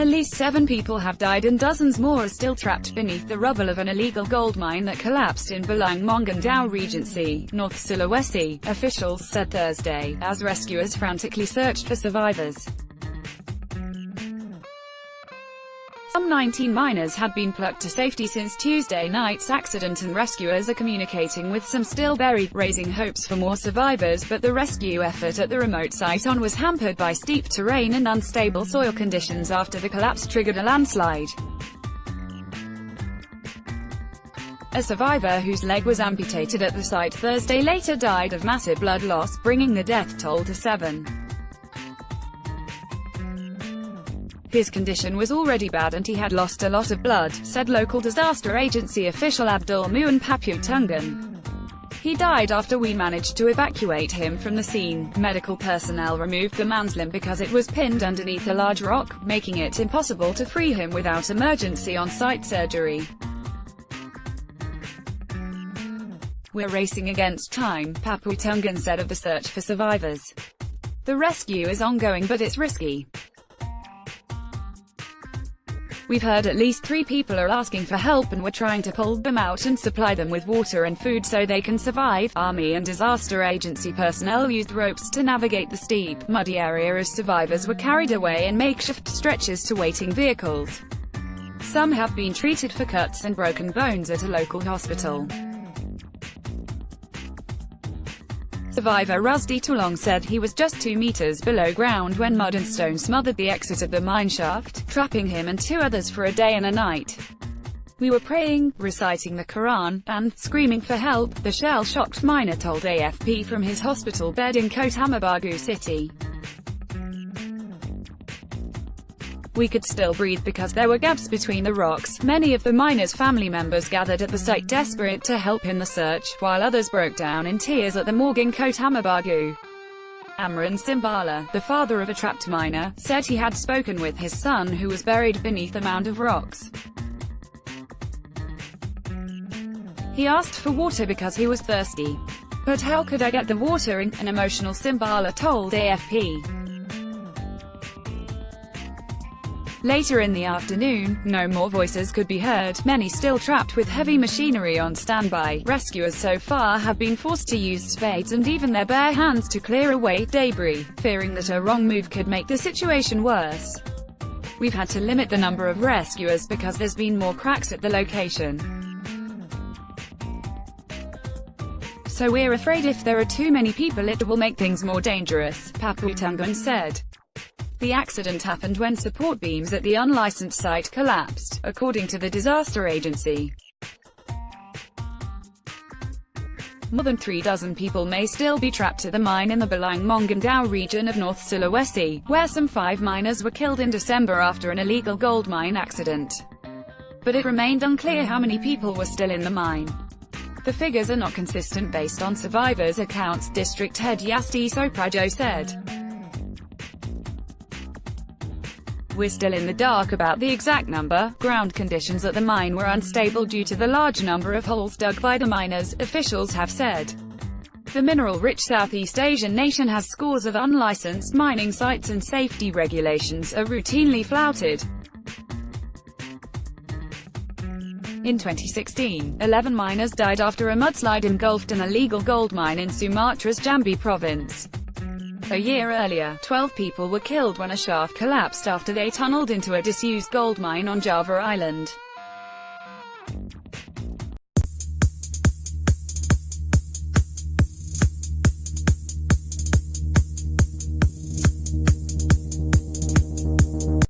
At least 7 people have died and dozens more are still trapped beneath the rubble of an illegal gold mine that collapsed in Bolaang-Mongondow Regency, North Sulawesi, officials said Thursday, as rescuers frantically searched for survivors. Some 19 miners had been plucked to safety since Tuesday night's accident, and rescuers are communicating with some still buried, raising hopes for more survivors, but the rescue effort at the remote site was hampered by steep terrain and unstable soil conditions after the collapse triggered a landslide. A survivor whose leg was amputated at the site Thursday later died of massive blood loss, bringing the death toll to 7. His condition was already bad and he had lost a lot of blood, said local disaster agency official Abdul Muin Paputungan. He died after we managed to evacuate him from the scene. Medical personnel removed the man's limb because it was pinned underneath a large rock, making it impossible to free him without emergency on-site surgery. We're racing against time, Paputungan said of the search for survivors. The rescue is ongoing but it's risky. We've heard at least 3 people are asking for help and we're trying to pull them out and supply them with water and food so they can survive. Army and disaster agency personnel used ropes to navigate the steep, muddy area as survivors were carried away in makeshift stretchers to waiting vehicles. Some have been treated for cuts and broken bones at a local hospital. Survivor Rusdi Tulong said he was just 2 meters below ground when mud and stone smothered the exit of the mine shaft, trapping him and 2 others for a day and a night. We were praying, reciting the Quran, and screaming for help, the shell-shocked miner told AFP from his hospital bed in Kota City. We could still breathe because there were gaps between the rocks. Many of the miners' family members gathered at the site desperate to help in the search, while others broke down in tears at the morgue in Kota Amran Simbala, the father of a trapped miner, said he had spoken with his son who was buried beneath a mound of rocks. He asked for water because he was thirsty. But how could I get the water? An emotional Simbala told AFP. Later in the afternoon, no more voices could be heard, many still trapped with heavy machinery on standby. Rescuers so far have been forced to use spades and even their bare hands to clear away debris, fearing that a wrong move could make the situation worse. We've had to limit the number of rescuers because there's been more cracks at the location. So we're afraid if there are too many people it will make things more dangerous, Paputungan said. The accident happened when support beams at the unlicensed site collapsed, according to the disaster agency. More than 36 people may still be trapped at the mine in the Bolaang-Mongondow region of North Sulawesi, where some 5 miners were killed in December after an illegal gold mine accident. But it remained unclear how many people were still in the mine. The figures are not consistent based on survivors' accounts, District Head Yasti Soprajo said. We're still in the dark about the exact number. Ground conditions at the mine were unstable due to the large number of holes dug by the miners, officials have said. The mineral-rich Southeast Asian nation has scores of unlicensed mining sites and safety regulations are routinely flouted. In 2016, 11 miners died after a mudslide engulfed an illegal gold mine in Sumatra's Jambi province. A year earlier, 12 people were killed when a shaft collapsed after they tunneled into a disused gold mine on Java Island.